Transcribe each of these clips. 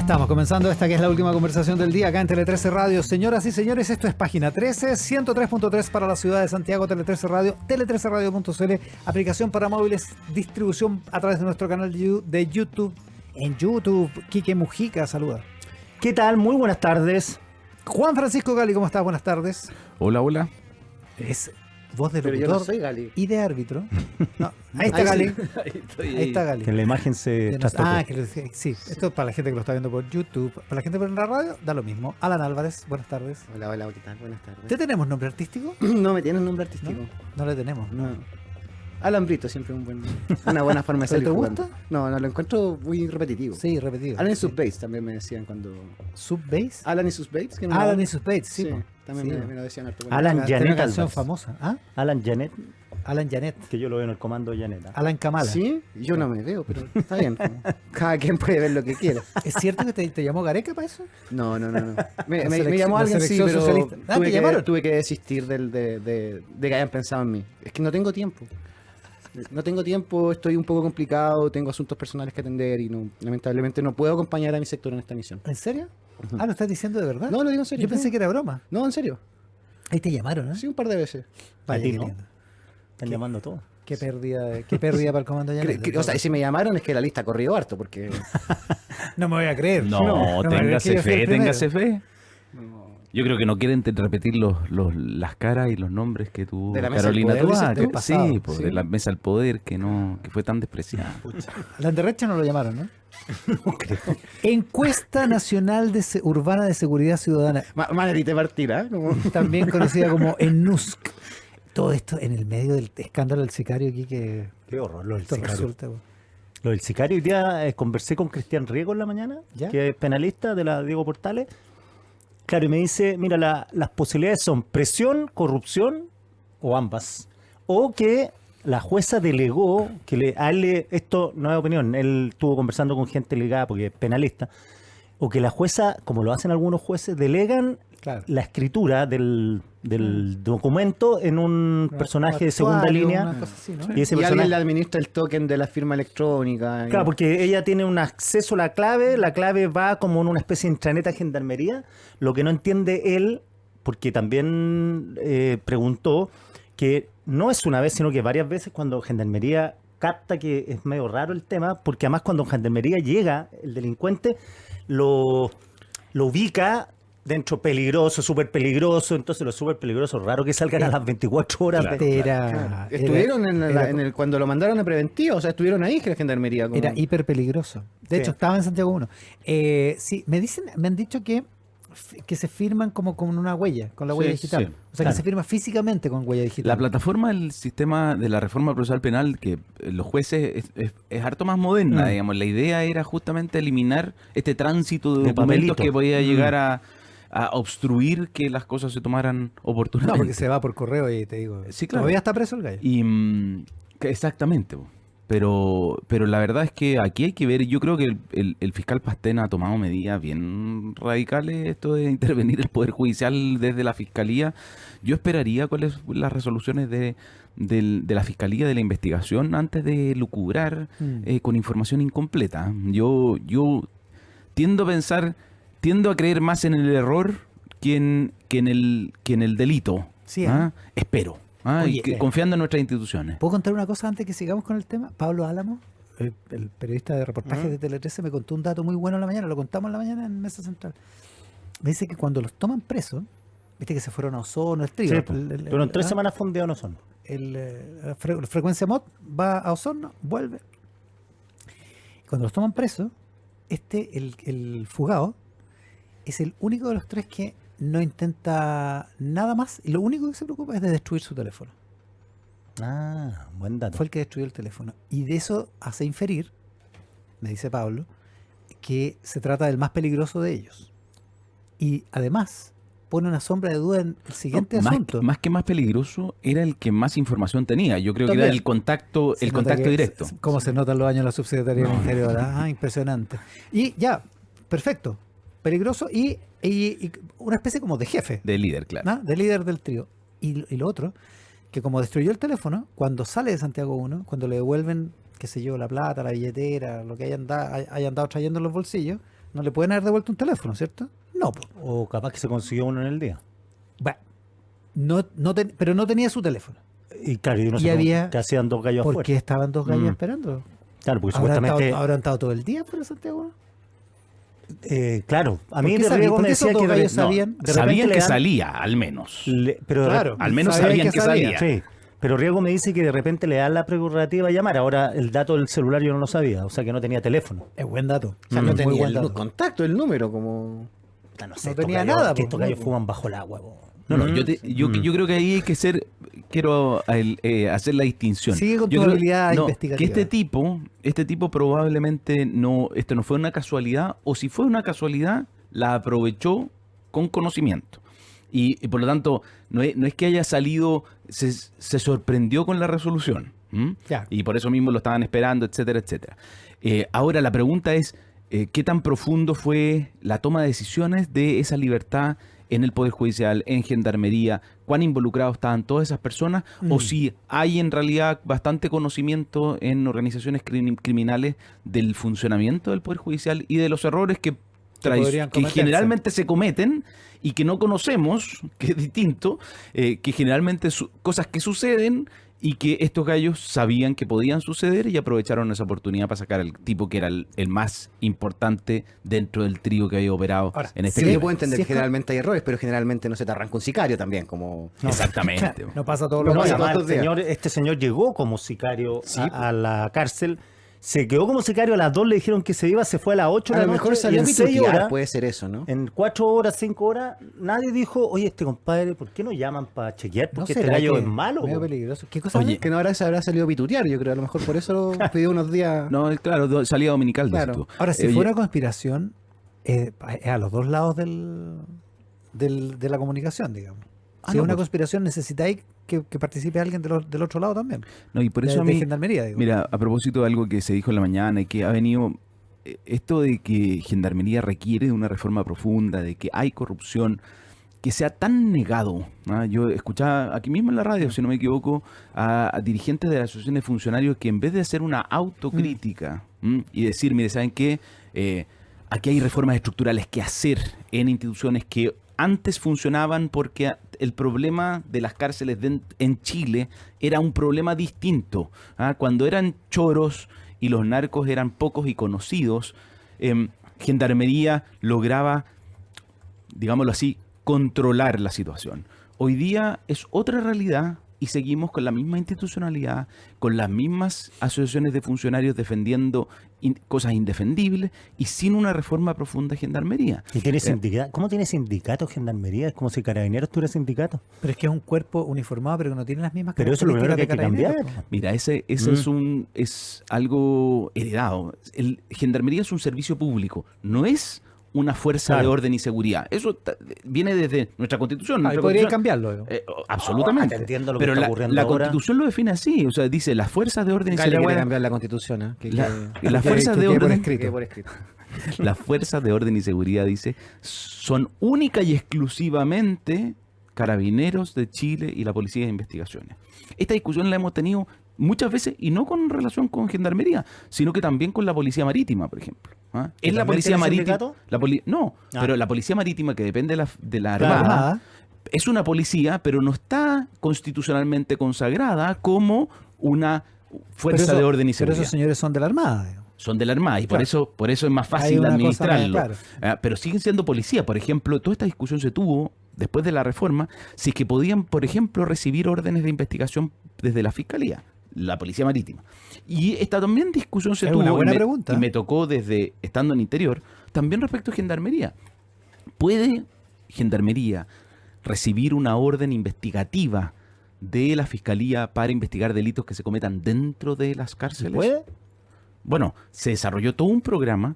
estamos comenzando esta que es la última conversación del día acá en Tele 13 Radio. Señoras y señores, esto es Página 13, 103.3 para la ciudad de Santiago, Tele 13 Radio, tele13radio.cl, aplicación para móviles, distribución a través de nuestro canal de YouTube. En YouTube, Quique Mujica, saluda. ¿Qué tal? Muy buenas tardes. Juan Francisco Gali, ¿cómo estás? Buenas tardes. Hola, hola. Es voz de Pero locutor yo no soy Gali. y de árbitro. No, ahí está Gali. Ahí está Gali. Que la imagen se trastocó. Sí, esto es para la gente que lo está viendo por YouTube. Para la gente por la radio, da lo mismo. Alan Álvarez, buenas tardes. Hola, hola, ¿qué tal? Buenas tardes. ¿Te tenemos nombre artístico? No me tienes nombre artístico. No le tenemos. No. Alan Brito, siempre una buena forma de salir ¿Te jugando. gusta? No, lo encuentro muy repetitivo. Sí, repetido. Alan y sí. sus Bates también me decían cuando... ¿Subbase? Alan y sus Bates. Que no Alan y sus Bates, sí. Sí, po. también Sí, me lo decían harto. Tiene Bueno, una Janet canción Álvarez. famosa. ¿Ah? Alan Janet, Alan Janet. que yo lo veo en el comando Janet. Alan Kamala. Sí, yo no me veo, pero está bien. Cada quien puede ver lo que quiera. ¿Es cierto que te llamó Gareca para eso? No. Me selección- llamó la alguien, sí, selección pero socialista. Ah, ¿te llamaron? tuve que desistir de que hayan pensado en mí. Es que no tengo tiempo. No tengo tiempo, estoy un poco complicado, tengo asuntos personales que atender y lamentablemente no puedo acompañar a mi sector en esta misión. ¿En serio? Ah, ¿lo estás diciendo de verdad? No, lo digo en serio. Yo pensé que era broma. No, en serio. Ahí te llamaron, ¿eh? Sí, un par de veces. Vaya, ¿A ti qué no? lindo. Están llamando todos. Qué pérdida para el comando Janet. O sea, y si me llamaron es que la lista ha corrido harto, porque... No me voy a creer. No, me voy a creer que téngase yo fui el fe, primero. téngase fe. Yo creo que no quieren repetir las caras y los nombres que tuvo De la Mesa del Carolina Poder, Toá, dices tú. Pasado, sí, pues, sí. de la Mesa del Poder que fue tan despreciada. Alan de Recha no lo llamaron, ¿no? Encuesta Nacional Urbana de Seguridad Ciudadana, Manerita Martina, como... también conocida como ENUSC. Todo esto en el medio del escándalo del sicario aquí que Qué horror lo del esto sicario. resulta, güey. Lo del sicario, hoy día conversé con Cristian Riego en la mañana, ¿Ya? que es penalista de la Diego Portales. Claro, y me dice, mira, las posibilidades son presión, corrupción o ambas. O que la jueza delegó, esto no es opinión, él estuvo conversando con gente ligada porque es penalista, o que la jueza, como lo hacen algunos jueces, delegan Claro. la escritura del documento en un personaje de segunda Actuario, línea. una cosa así, ¿no? Y ese Y personaje... alguien le administra el token de la firma electrónica. Claro, porque ella tiene un acceso a la clave va como en una especie de intranet a gendarmería, lo que no entiende él, porque también preguntó que no es una vez, sino que varias veces cuando gendarmería capta que es medio raro el tema, porque además cuando gendarmería llega, el delincuente lo ubica dentro peligroso, súper peligroso, entonces lo súper peligroso, raro que salgan a las 24 horas. Era Estuvieron cuando lo mandaron a preventiva, o sea, estuvieron ahí en la gendarmería. Como... Era hiper peligroso. De Sí. hecho, estaba en Santiago 1. Sí, me han dicho que se firman como con una huella, con la huella Sí, digital. sí. O sea, Claro. que se firma físicamente con huella digital. La plataforma del sistema de la reforma procesal penal, que los jueces es harto más moderna, digamos. La idea era justamente eliminar este tránsito de De documentos papelito. que podía llegar a obstruir que las cosas se tomaran No, oportunamente. porque se va por correo y te digo. Sí, claro. Todavía está preso el gallo. Y exactamente, po. Pero la verdad es que aquí hay que ver, yo creo que el fiscal Pastena ha tomado medidas bien radicales, esto de intervenir el Poder Judicial desde la Fiscalía. Yo esperaría cuáles son las resoluciones de la Fiscalía de la investigación antes de lucubrar con información incompleta. Yo tiendo a creer más en el error que en el delito. Sí, ¿ah? Espero. Oye, Y confiando en nuestras instituciones. ¿Puedo contar una cosa antes que sigamos con el tema? Pablo Álamo, el periodista de reportajes de Tele 13, me contó un dato muy bueno en la mañana, lo contamos en la mañana en Mesa Central. Me dice que cuando los toman presos, viste que se fueron a Osorno, el trío. Sí, durante 3 semanas fondeados no son. La frecuencia mod va a Osorno, vuelve. Cuando los toman presos, el fugado, es el único de los 3 que no intenta nada más y lo único que se preocupa es de destruir su teléfono. Ah, buen dato. Fue el que destruyó el teléfono. Y de eso hace inferir, me dice Pablo, que se trata del más peligroso de ellos. Y además pone una sombra de duda en el siguiente No, asunto. más que más peligroso, era el que más información tenía. Yo creo que También. era el contacto Se nota que- directo. Cómo se notan los años en la subsecretaría del Interior. Ah, impresionante. Y ya, perfecto. Peligroso y una especie como de jefe, De líder, claro. ¿no? De líder del trío. Y lo otro, que como destruyó el teléfono, cuando sale de Santiago 1, cuando le devuelven, qué sé yo, la plata, la billetera, lo que hayan dado trayendo en los bolsillos, No le pueden haber devuelto un teléfono, ¿cierto? No, po. O capaz que se consiguió uno en el día. Bueno, pero no tenía su teléfono. Y claro, y uno Y se había- que hacían dos gallos ¿Por afuera. qué estaban dos gallos esperando? Claro, porque ¿Habrán supuestamente... estado todo el día por Santiago? claro, a mí ¿Por qué de sabía- Riego por me qué esos decía dos que... gallos No, sabían? de sabían repente que le dan- salía, al menos. pero Claro. Al menos Sabían sabían que que salía. salía. Sí, pero Riego me dice que de repente le dan la prerrogativa de llamar. Ahora el dato del celular yo no lo sabía, o sea que no tenía teléfono. Es buen dato. O sea, no Muy tenía buen el dato. contacto, el número, como... No No tenía nada, Que po, estos no, gallos po. fuman bajo el agua. Po. No, no, yo creo que ahí hay que quiero hacer la distinción. Sigue con Yo tu creo- habilidad no, investigativa. Que este tipo probablemente esto no fue una casualidad, o si fue una casualidad, la aprovechó con conocimiento. Y por lo tanto, no es que haya salido, se sorprendió con la resolución. ¿M? Ya. Y por eso mismo lo estaban esperando, etcétera, etcétera. Ahora la pregunta es, ¿qué tan profundo fue la toma de decisiones de esa libertad en el Poder Judicial, en Gendarmería? ¿Cuán involucrados estaban todas esas personas? ¿O si hay en realidad bastante conocimiento en organizaciones criminales del funcionamiento del Poder Judicial y de los errores que podrían que cometerse. generalmente se cometen y que no conocemos, que es distinto, que generalmente cosas que suceden y que estos gallos sabían que podían suceder y aprovecharon esa oportunidad para sacar al tipo que era el más importante dentro del trío que había operado Ahora, en este Sí, caso. yo puedo entender si que es que- generalmente hay errores, pero generalmente no se te arranca un sicario también, como... Exactamente. No pasa todos No los No, y pasa días. además todos los días. este señor llegó como sicario a la cárcel, se quedó como sicario, a las 2 le dijeron que se iba, se fue a las 8 A de lo la mejor noche y salió a en 6 pitutear, horas, puede ser eso, ¿no? en 4 horas, 5 horas, nadie dijo, oye, este compadre, ¿por qué no llaman para chequear? ¿No Porque este será gallo que es malo. medio po. peligroso. ¿Qué cosa? Oye, Que no habrá salido a pitutear, yo creo. A lo mejor por eso pidió unos días... No, claro, salida dominical. dices Claro. tú. Ahora, si Oye, fuera conspiración, es a los dos lados de la comunicación, digamos. Si no, es una pues. conspiración, necesitáis que participe alguien del otro lado también. no, y por De- eso a de mí, Gendarmería, digo. mira, a propósito de algo que se dijo en la mañana y que ha venido, esto de que Gendarmería requiere de una reforma profunda, de que hay corrupción, que sea tan negado. ¿Ah? Yo escuchaba aquí mismo en la radio, si no me equivoco, a dirigentes de la Asociación de Funcionarios que en vez de hacer una autocrítica y decir, mire, ¿saben qué? Aquí hay reformas estructurales que hacer en instituciones que antes funcionaban porque el problema de las cárceles en Chile era un problema distinto. ¿Ah? Cuando eran choros y los narcos eran pocos y conocidos, Gendarmería lograba, digámoslo así, controlar la situación. Hoy día es otra realidad y seguimos con la misma institucionalidad, con las mismas asociaciones de funcionarios defendiendo cosas indefendibles y sin una reforma profunda de Gendarmería. ¿Y tiene sindicato? ¿Cómo tiene sindicato Gendarmería? Es como si Carabineros tuviera sindicato. Pero es que es un cuerpo uniformado, pero que no tiene las mismas Pero eso es lo primero que hay que características de cambiar. Carabineros. Mira, ese es algo heredado. Gendarmería es un servicio público, no es una fuerza Claro. de orden y seguridad. Eso viene desde nuestra Constitución. Ah, y Nuestra podría Constitución- cambiarlo. digo. Absolutamente. Te entiendo lo que Pero está la, ocurriendo la ahora. Constitución lo define así, o sea, dice las fuerzas de orden y Gale quiere seguridad. cambiar la Constitución, ¿eh? Las fuerzas de quede por orden, escrito. Que por escrito. las fuerzas de orden y seguridad, dice, son única y exclusivamente Carabineros de Chile y la Policía de Investigaciones. Esta discusión la hemos tenido muchas veces y no con relación con Gendarmería, sino que también con la Policía Marítima, por ejemplo. ¿Ah? ¿Que Es la también Policía tiene Marítima. sindicato? No, Ah. pero la Policía Marítima, que depende de la Claro. Armada, Armada. es una policía, pero no está constitucionalmente consagrada como una fuerza Pero eso- de orden y Pero seguridad. esos señores son de la Armada. digo. Son de la Armada y Claro. por eso es más Hay fácil una cosa administrarlo. más, claro. Pero siguen siendo policía. Por ejemplo, toda esta discusión se tuvo después de la reforma, si es que podían, por ejemplo, recibir órdenes de investigación desde la Fiscalía, la Policía Marítima. Y esta también discusión se Es tuvo una buena y pregunta. y me tocó desde estando en Interior, también respecto a Gendarmería. ¿Puede Gendarmería recibir una orden investigativa de la Fiscalía para investigar delitos que se cometan dentro de las cárceles? ¿Puede? Bueno, se desarrolló todo un programa,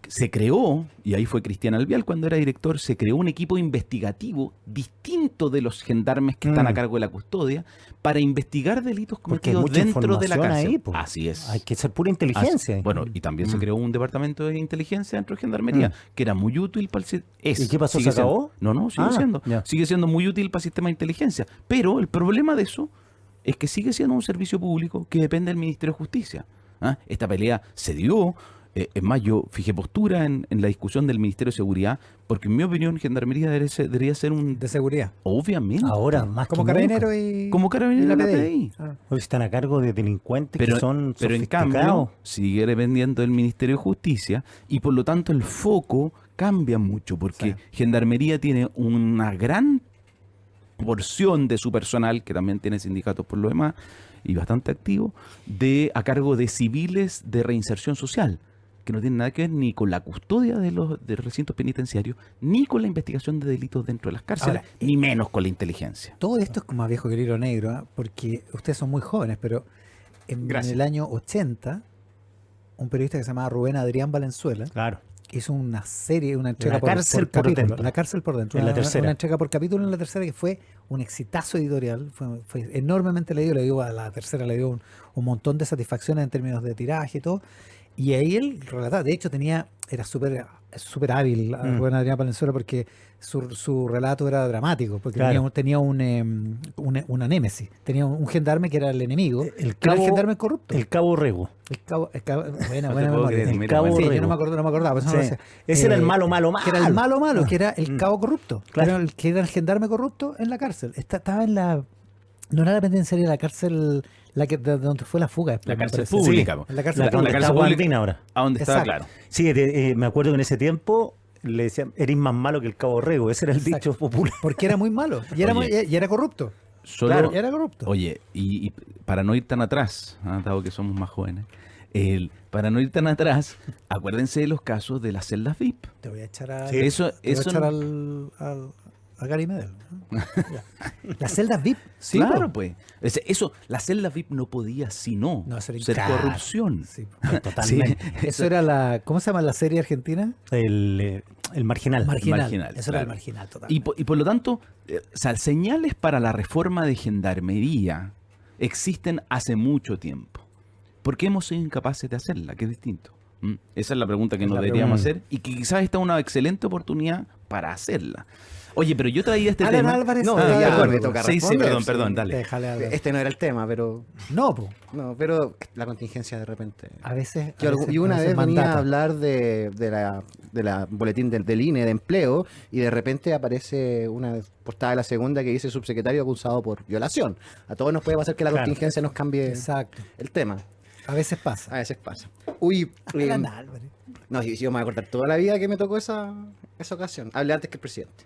se creó, y ahí fue Cristian Albial cuando era director, se creó un equipo investigativo distinto de los gendarmes que están a cargo de la custodia para investigar delitos Porque hay cometidos mucha dentro de la información cárcel. ahí, po. Así es. Hay que ser pura inteligencia. Bueno, y también se creó un departamento de inteligencia dentro de Gendarmería, que era muy útil para el ¿Y qué pasó? ¿Se acabó? No, sigue Ah, siendo. ya. Sigue siendo muy útil para el sistema de inteligencia. Pero el problema de eso es que sigue siendo un servicio público que depende del Ministerio de Justicia. ¿Ah? Esta pelea se dio, Es más, yo fijé postura en la discusión del Ministerio de Seguridad, porque en mi opinión Gendarmería debería ser un... De seguridad. Obviamente. Ahora, más Como que carabinero nunca. y... Como carabinero y de la PDI. PDI. Ah. Hoy están a cargo de delincuentes que son Pero en sofisticados. cambio sigue dependiendo del Ministerio de Justicia y por lo tanto el foco cambia mucho porque Sí. Gendarmería tiene una gran porción de su personal, que también tiene sindicatos por lo demás y bastante activo, a cargo de civiles de reinserción social, que no tienen nada que ver ni con la custodia de los recintos penitenciarios, ni con la investigación de delitos dentro de las cárceles, Ahora, ni menos con la inteligencia. Todo esto es más viejo que el hilo negro, ¿ah? Porque ustedes son muy jóvenes, pero en Gracias. el año 80, un periodista que se llamaba Rubén Adrián Valenzuela Claro. hizo una serie, una entrega La cárcel por capítulo. dentro. La cárcel por dentro. En la Una- tercera. Una entrega por capítulo en la tercera que fue un exitazo editorial. Fue enormemente leído. Le dio a la tercera, le dio un montón de satisfacciones en términos de tiraje y todo. Y ahí él relataba, de hecho era súper hábil Rubén Adrián Valenzuela porque su relato era dramático, porque Claro. tenía una némesis, tenía un gendarme que era el enemigo, El que era el cabo- gendarme corrupto. El Cabo Rego. Buena puedo memoria. creer, El mira, cabo bueno. sí, yo Rego. no me acordaba. Por eso no Sí. lo sé. Ese era el malo, malo, malo. Que era el malo, que era el Mm. cabo corrupto, Claro. que era el gendarme corrupto en la cárcel. Estaba en la... No era la penitenciaria, la cárcel de donde fue la fuga. después, La me cárcel parece. pública. Sí, po. en la cárcel La- pública. ¿Dónde la está cárcel pública- Guandín ahora? A donde estaba, Exacto. claro. Sí, me acuerdo que en ese tiempo le decían, eres más malo que el Cabo Rego. Ese era el Exacto. dicho popular. Porque era muy malo y era, Oye. y era corrupto. Solo, Y era corrupto. Oye, y para no ir tan atrás, dado que somos más jóvenes, para no ir tan atrás, acuérdense de los casos de las celdas VIP. Te voy a echar a, Sí, eso- te voy a eso echar no- a Gary Medel. ¿no? Ya. Las celdas VIP. Sí, claro, po. pues. Eso, la celda VIP no podía sino No, ser ser claro. corrupción. Sí, po. Totalmente. Sí. Eso era la... ¿Cómo se llama la serie argentina? El marginal. marginal, Eso era el claro. marginal, total. Y por lo tanto, o sea, señales para la reforma de gendarmería existen hace mucho tiempo. ¿Por qué hemos sido incapaces de hacerla? Que es distinto. ¿Mm? Esa es la pregunta que Es nos la deberíamos pregunta. hacer y que quizás esta es una excelente oportunidad para hacerla. Oye, pero yo traía este Alan tema. Álvarez No, está de ya, acuerdo. me toca Sí, sí, responder, perdón, sí. dale. Déjale hablar. Este no era el tema, pero No, pero la contingencia de repente. a veces... Yo una vez venía mandata. a hablar de la boletín del INE de empleo y de repente aparece una portada de la segunda que dice subsecretario acusado por violación. A todos nos puede pasar que la Claro. contingencia nos cambie Exacto. el tema. A veces pasa. A veces pasa. Uy, Alan Álvarez. no, yo me voy a acordar toda la vida que me tocó esa ocasión. Hablé antes que el presidente.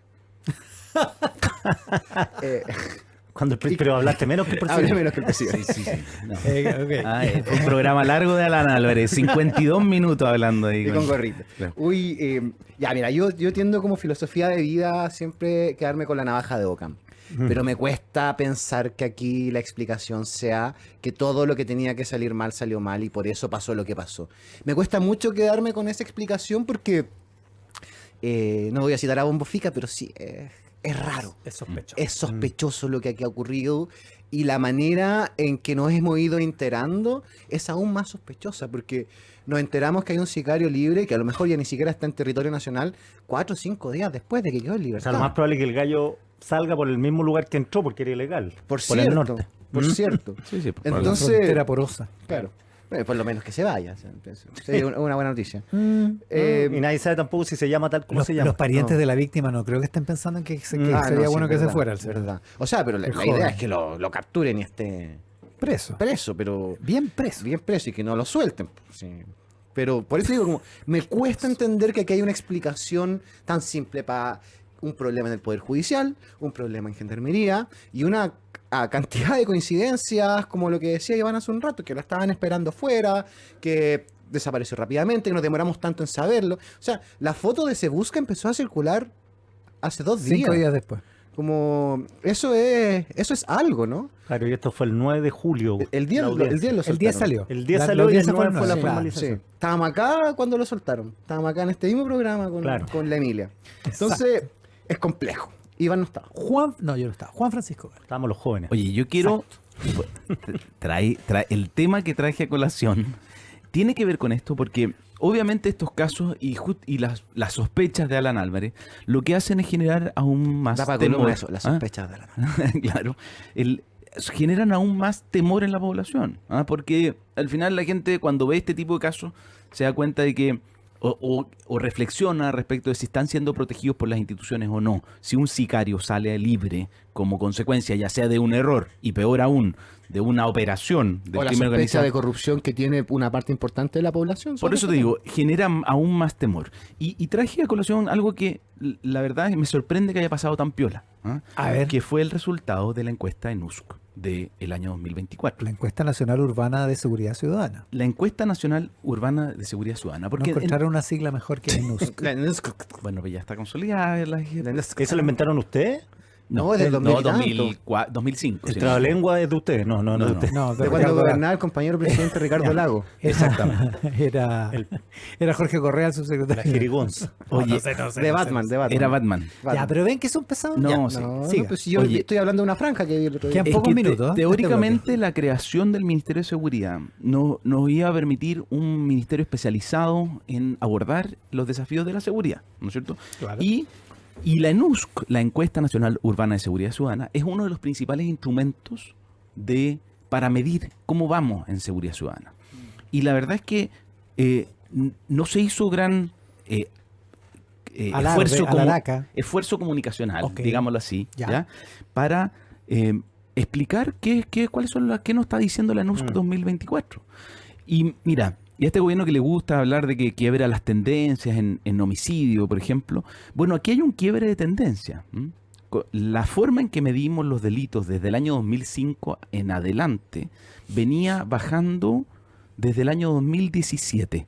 Pero hablaste menos que el Hablé presidente. menos que el presidente. Sí, sí, sí. No. Ok. Fue un programa largo de Alan Álvarez, 52 minutos hablando ahí. Y con gorrito. Claro. Uy, ya mira, yo tiendo como filosofía de vida siempre quedarme con la navaja de Ockham. Pero me cuesta pensar que aquí la explicación sea que todo lo que tenía que salir mal salió mal y por eso pasó lo que pasó. Me cuesta mucho quedarme con esa explicación porque no voy a citar a Bombo Fica, pero sí es raro. Es sospechoso. Es sospechoso lo que aquí ha ocurrido y la manera en que nos hemos ido enterando es aún más sospechosa porque nos enteramos que hay un sicario libre que a lo mejor ya ni siquiera está en territorio nacional 4 o 5 días después de que quedó en O libertad. sea, lo más probable es que el gallo salga por el mismo lugar que entró porque era ilegal. Por el cierto, norte. por cierto. Sí, sí, La Entonces, frontera porosa. claro. Bueno, por lo menos que se vaya. o sea, sería una buena noticia. Y nadie sabe tampoco si se llama tal como se llama. Los parientes No. de la víctima no creo que estén pensando en que Ah, sería no, bueno sí, que es se verdad, fuera el es señor. verdad. O sea, pero la Es idea joven. es que lo capturen y esté Preso. preso, pero Bien preso. bien preso y que no lo suelten. Sí. Pero por eso digo, como, me cuesta entender que aquí hay una explicación tan simple para un problema en el Poder Judicial, un problema en Gendarmería y una cantidad de coincidencias, como lo que decía Iván hace un rato, que lo estaban esperando fuera, que desapareció rápidamente, que nos demoramos tanto en saberlo. O sea, la foto de Se Busca empezó a circular hace 2 días. 5 días después. Como, eso es algo, ¿no? Claro, y esto fue el 9 de julio. El día, la lo audiencia. soltaron. El 10 salió. El 10 La- salió los y el 10 nueve fue la sí, formalización. Sí. Estábamos acá cuando lo soltaron. Estábamos acá en este mismo programa con, Claro. con la Emilia. Entonces, es complejo. Iván no estaba. No, yo no estaba. Juan Francisco Gala. Estábamos los jóvenes. Oye, yo quiero. El tema que traje a colación tiene que ver con esto porque obviamente estos casos y las sospechas de Alan Álvarez lo que hacen es generar aún más Da para temor. columna eso, las ¿Ah? sospechas de la mano. Claro. generan aún más temor en la población. Porque al final la gente cuando ve este tipo de casos se da cuenta de que o reflexiona respecto de si están siendo protegidos por las instituciones o no. Si un sicario sale libre como consecuencia ya sea de un error y peor aún de una operación del O la crimen sospecha organizado. de corrupción que tiene una parte importante de la población. Por eso te digo, genera aún más temor. Y traje a colación algo que la verdad me sorprende que haya pasado tan piola. A ver. Que fue el resultado de la encuesta ENUSC del año 2024. La encuesta nacional urbana de seguridad ciudadana. La encuesta nacional urbana de seguridad ciudadana. No Porque encontraron una sigla mejor que NUSC. bueno, pues ya está consolidada. ¿Eso lo inventaron ustedes? No, es del 2000 y tanto. 2005. El sí. trabalengua es de ustedes, no de No. ustedes. No, De cuando Ricardo gobernaba el compañero presidente Ricardo Lago. Exactamente. Era Jorge Correa el La subsecretario. jerigonza. Oye, De Batman, de Batman. era Batman. Ya, pero ven que son pesados. No, Ya, sí. No, siga. pues si yo Oye. estoy hablando de una franja que vi el otro día. ¿Qué? Pocos minutos, ¿eh? Teóricamente la creación del Ministerio de Seguridad nos iba a permitir un ministerio especializado en abordar los desafíos de la seguridad, ¿no es cierto? Claro. Y la ENUSC, la Encuesta Nacional Urbana de Seguridad Ciudadana, es uno de los principales instrumentos para medir cómo vamos en seguridad ciudadana. Y la verdad es que no se hizo gran Alarde, alaraca. esfuerzo comunicacional, Ok. digámoslo así, Ya. ¿ya? Para explicar cuáles son qué nos está diciendo la ENUSC 2024. Y mira, y a este gobierno que le gusta hablar de que quiebra las tendencias en homicidio, por ejemplo, bueno, aquí hay un quiebre de tendencia. La forma en que medimos los delitos desde el año 2005 en adelante venía bajando desde el año 2017.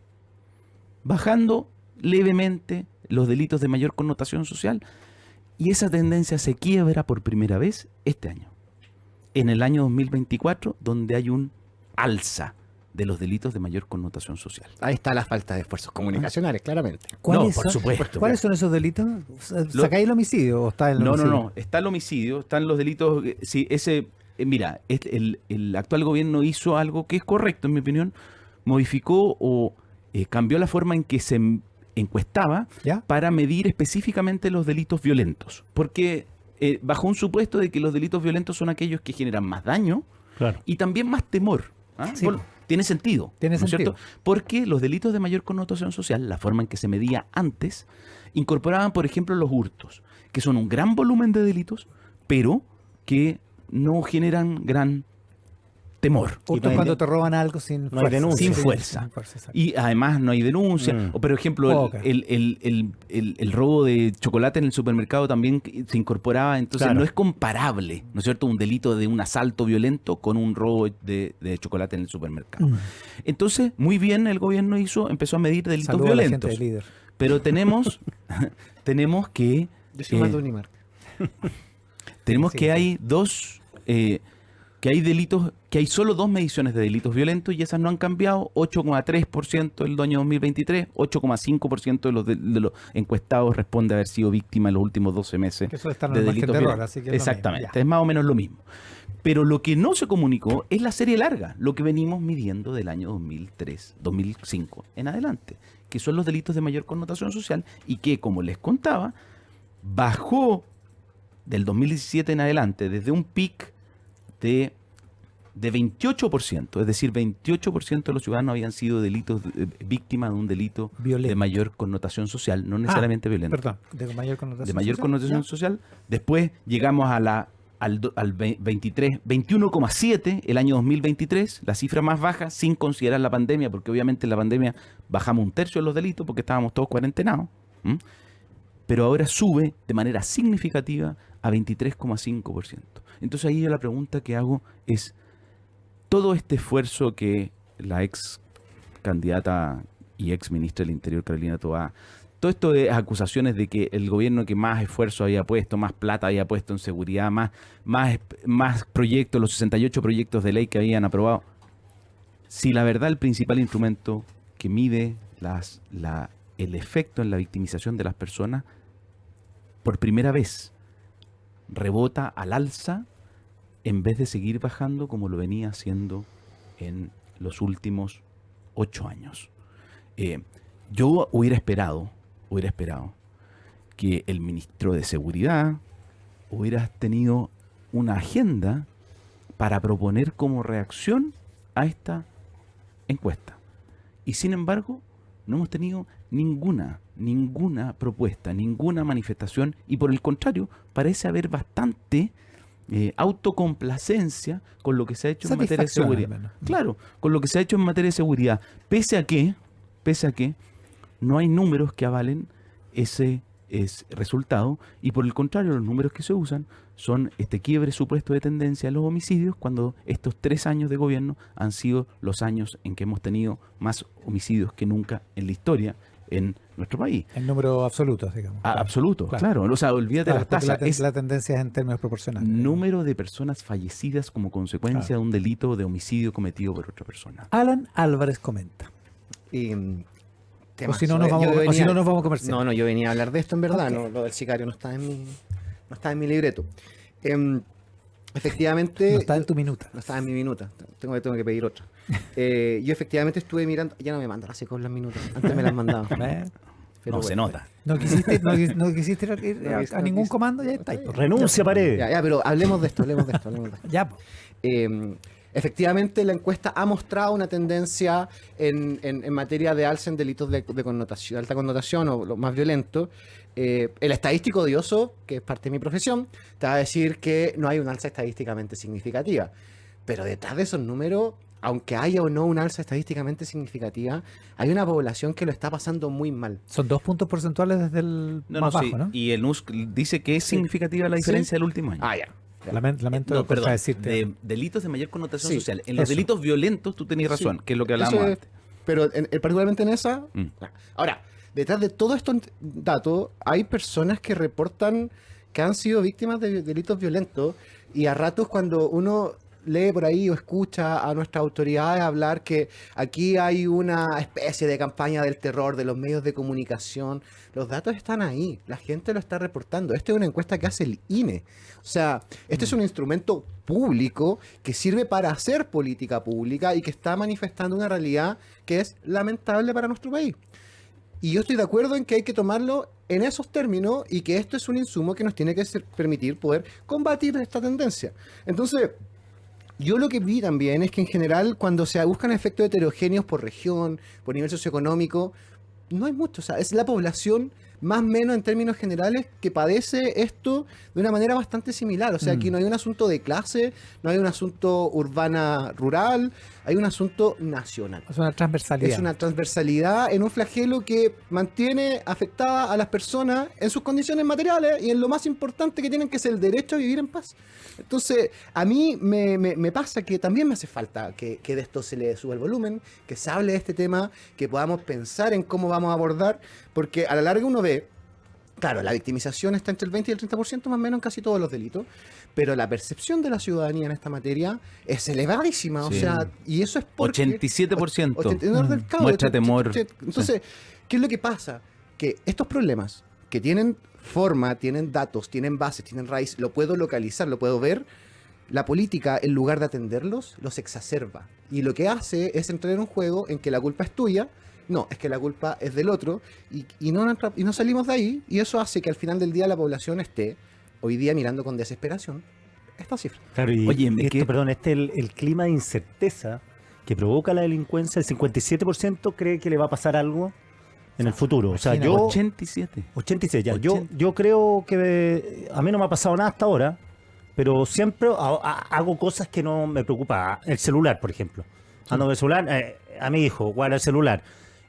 Bajando levemente los delitos de mayor connotación social. Y esa tendencia se quiebra por primera vez este año. En el año 2024, donde hay un alza de los delitos de mayor connotación social. Ahí está la falta de esfuerzos comunicacionales, claramente. ¿Cuáles por son- supuesto. ¿Cuáles son esos delitos? ¿Sacáis el homicidio o está el No, homicidio? no. Está el homicidio, están los delitos. Sí, mira, el actual gobierno hizo algo que es correcto, en mi opinión. Modificó o cambió la forma en que se encuestaba ¿Ya? para medir específicamente los delitos violentos. Porque bajo un supuesto de que los delitos violentos son aquellos que generan más daño Claro. y también más temor. Sí. Tiene sentido. Tiene ¿no es sentido. cierto? Porque los delitos de mayor connotación social, la forma en que se medía antes, incorporaban, por ejemplo, los hurtos, que son un gran volumen de delitos, pero que no generan gran temor. Justo Y cuando te roban algo sin no hay fuerza. denuncia. Sin Sí, fuerza. sin fuerza, exacto. Y además no hay denuncia. Mm. O, por ejemplo, Poca. el robo de chocolate en el supermercado también se incorporaba. Entonces Claro. no es comparable, ¿no es cierto? Un delito de un asalto violento con un robo de chocolate en el supermercado. Mm. Entonces, muy bien el gobierno empezó a medir delitos Saludo a la gente violentos. de líder. Pero tenemos que Yo soy más de Unimark. tenemos Sí, que sí. hay que hay delitos, que hay solo 2 mediciones de delitos violentos y esas no han cambiado. 8,3% el año 2023, 8,5% de los encuestados responde haber sido víctima en los últimos 12 meses Que eso está en de el margen delitos de error, violentos. así que es lo Exactamente, mismo, ya. es más o menos lo mismo. Pero lo que no se comunicó es la serie larga, lo que venimos midiendo del año 2003, 2005 en adelante, que son los delitos de mayor connotación social y que, como les contaba, bajó del 2017 en adelante, desde un pic de 28%, es decir, 28% de los ciudadanos habían sido víctimas de un delito Violento. de mayor connotación social, no necesariamente violento, Perdón, de mayor connotación. de mayor social, connotación ¿ya? social. Después llegamos al 21,7 el año 2023, la cifra más baja sin considerar la pandemia, porque obviamente en la pandemia bajamos 1/3 de los delitos porque estábamos todos cuarentenados. ¿M? Pero ahora sube de manera significativa a 23,5%. Entonces ahí yo la pregunta que hago es, todo este esfuerzo que la ex candidata y ex ministra del Interior, Carolina Toá, todo esto de acusaciones de que el gobierno que más esfuerzo había puesto, más plata había puesto en seguridad, más proyectos, los 68 proyectos de ley que habían aprobado, si la verdad el principal instrumento que mide el efecto en la victimización de las personas, por primera vez rebota al alza en vez de seguir bajando como lo venía haciendo en los últimos 8 años. Yo hubiera esperado que el ministro de Seguridad hubiera tenido una agenda para proponer como reacción a esta encuesta. Y sin embargo, no hemos tenido ninguna propuesta, ninguna manifestación, y por el contrario, parece haber bastante autocomplacencia con lo que se ha hecho en materia de seguridad. Claro, con lo que se ha hecho en materia de seguridad, pese a que no hay números que avalen ese resultado, y por el contrario, los números que se usan son este quiebre supuesto de tendencia a los homicidios, cuando estos 3 años de gobierno han sido los años en que hemos tenido más homicidios que nunca en la historia en nuestro país. En números absolutos, digamos. Absoluto, claro. O sea, olvídate Claro, las tasas. porque la tendencia es en términos proporcionales. Número de personas fallecidas como consecuencia de un delito de homicidio cometido por otra persona. Alan Álvarez comenta. Temas. O si no nos vamos a comercial. No, yo venía a hablar de esto en verdad. No, lo del sicario no está en mi libreto. Efectivamente. No está en tu minuta. No está en mi minuta. Tengo que pedir otra. Yo efectivamente estuve mirando. Ya no me manda así con las minutas. Antes me las mandaba. Pero no, se nota. No quisiste ir a ningún comando, ya está. Renuncia, Paredes. Ya, pero hablemos de esto. Ya, po. Efectivamente, la encuesta ha mostrado una tendencia en materia de alza en delitos de connotación, alta connotación o lo más violento. El estadístico odioso, que es parte de mi profesión, te va a decir que no hay una alza estadísticamente significativa. Pero detrás de esos números, aunque haya o no una alza estadísticamente significativa, hay una población que lo está pasando muy mal. Son 2 puntos porcentuales desde el más bajo, ¿no? Y el NUSC dice que es significativa la diferencia del último año. Ya. Lamento decirte. De delitos de mayor connotación Sí, social. En los delitos violentos tú tenías razón, que es lo que hablábamos Eso es, antes. pero particularmente en esa. Ahora, detrás de todo estos datos, hay personas que reportan que han sido víctimas de delitos violentos, y a ratos cuando uno lee por ahí o escucha a nuestras autoridades hablar que aquí hay una especie de campaña del terror de los medios de comunicación, los datos están ahí, la gente lo está reportando. Esta es una encuesta que hace el INE. O sea, este es un instrumento público que sirve para hacer política pública y que está manifestando una realidad que es lamentable para nuestro país. Y yo estoy de acuerdo en que hay que tomarlo en esos términos y que esto es un insumo que nos tiene que permitir poder combatir esta tendencia. Entonces, yo lo que vi también es que en general cuando se buscan efectos heterogéneos por región, por nivel socioeconómico, no hay mucho. O sea, es la población más o menos en términos generales que padece esto de una manera bastante similar. O sea, aquí no hay un asunto de clase, no hay un asunto urbana-rural, hay un asunto nacional. Es una transversalidad. Es una transversalidad en un flagelo que mantiene afectada a las personas en sus condiciones materiales y en lo más importante que tienen, que es el derecho a vivir en paz. Entonces, a mí me pasa que también me hace falta que de esto se le suba el volumen, que se hable de este tema, que podamos pensar en cómo vamos a abordar, porque a la larga uno ve, claro, la victimización está entre el 20 y el 30% más o menos en casi todos los delitos, pero la percepción de la ciudadanía en esta materia es elevadísima. Sí. O sea, y eso es porque... 87%. Muestra temor. Entonces, ¿qué es lo que pasa? Que estos problemas que tienen forma, tienen datos, tienen bases, tienen raíz, lo puedo localizar, lo puedo ver, la política, en lugar de atenderlos, los exacerba. Y lo que hace es entrar en un juego en que la culpa es tuya. No, es que la culpa es del otro y no salimos de ahí, y eso hace que al final del día la población esté hoy día mirando con desesperación esta cifra. Claro, y Oye, el clima de incerteza que provoca la delincuencia, el 57% cree que le va a pasar algo en el futuro. O sea, Imagina, yo... 87. 86 ya. 80. Yo creo que a mí no me ha pasado nada hasta ahora, pero siempre hago cosas que no me preocupa. El celular, por ejemplo. Ando con el celular, a mi hijo, guarda el celular.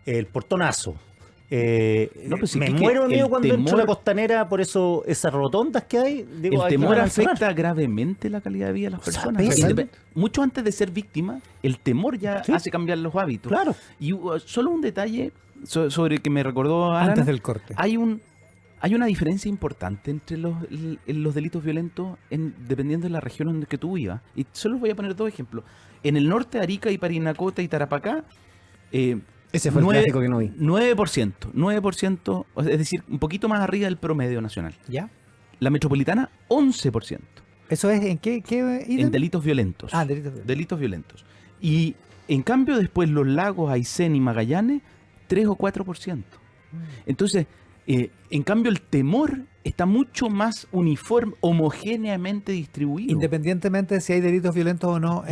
El portonazo. Pues me es que muero de miedo el cuando entro a la temor- costanera por eso, esas rotondas que hay. Digo, El ay, temor van a cerrar. afecta gravemente la calidad de vida de las O sea, personas. pésimo. Mucho antes de ser víctima, el temor ya Sí. hace cambiar los hábitos. Claro. Y solo un detalle sobre que me recordó Alan. Antes del corte. Hay una diferencia importante entre los delitos violentos dependiendo de la región en la que tú vivas. Y solo voy a poner 2 ejemplos. En el norte, Arica y Parinacota y Tarapacá, Ese fue el clásico que no vi. 9%, es decir, un poquito más arriba del promedio nacional. ¿Ya? La metropolitana, 11%. ¿Eso es en qué ítem? En delitos violentos. Delitos violentos. Delitos violentos. Y en cambio después los lagos Aysén y Magallanes, 3 o 4%. Entonces, En cambio, el temor está mucho más uniforme, homogéneamente distribuido. Independientemente de si hay delitos violentos o no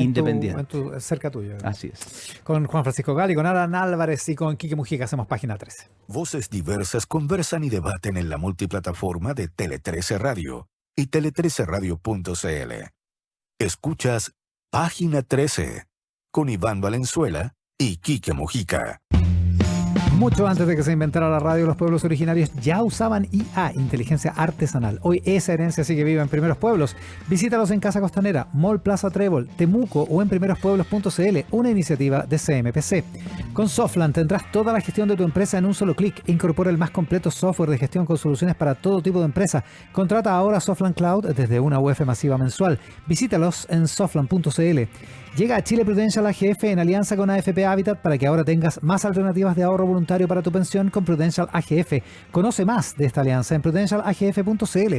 cerca tuyo. Así es. Con Juan Francisco Gali, con Alan Álvarez y con Quique Mujica hacemos Página 13. Voces diversas conversan y debaten en la multiplataforma de Tele 13 Radio y tele13radio.cl. Escuchas Página 13 con Iván Valenzuela y Quique Mujica. Mucho antes de que se inventara la radio, los pueblos originarios ya usaban IA, inteligencia artesanal. Hoy esa herencia sigue viva en Primeros Pueblos. Visítalos en Casa Costanera, Mall Plaza Trébol, Temuco o en primerospueblos.cl, una iniciativa de CMPC. Con Softland tendrás toda la gestión de tu empresa en un solo clic. Incorpora el más completo software de gestión con soluciones para todo tipo de empresa. Contrata ahora Softland Cloud desde una UF masiva mensual. Visítalos en softland.cl. Llega a Chile Prudential AGF en alianza con AFP Habitat para que ahora tengas más alternativas de ahorro voluntario para tu pensión con Prudential AGF. Conoce más de esta alianza en prudentialagf.cl.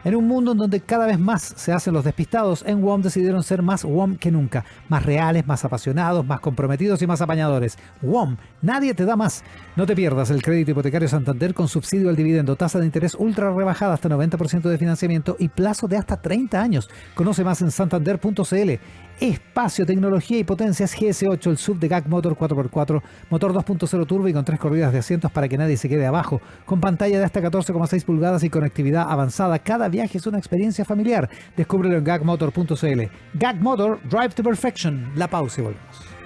En un mundo en donde cada vez más se hacen los despistados, en WOM decidieron ser más WOM que nunca. Más reales, más apasionados, más comprometidos y más apañadores. WOM, nadie te da más. No te pierdas el crédito hipotecario Santander con subsidio al dividendo, tasa de interés ultra rebajada hasta 90% de financiamiento y plazo de hasta 30 años. Conoce más en santander.cl. Espacio, tecnología y potencias GS8, el SUV de GAC Motor 4x4, motor 2.0 turbo y con 3 corridas de asientos para que nadie se quede abajo, con pantalla de hasta 14,6 pulgadas y conectividad avanzada. Cada viaje es una experiencia familiar. Descúbrelo en gacmotor.cl. GAC Motor, Drive to Perfection. La pausa y volvemos.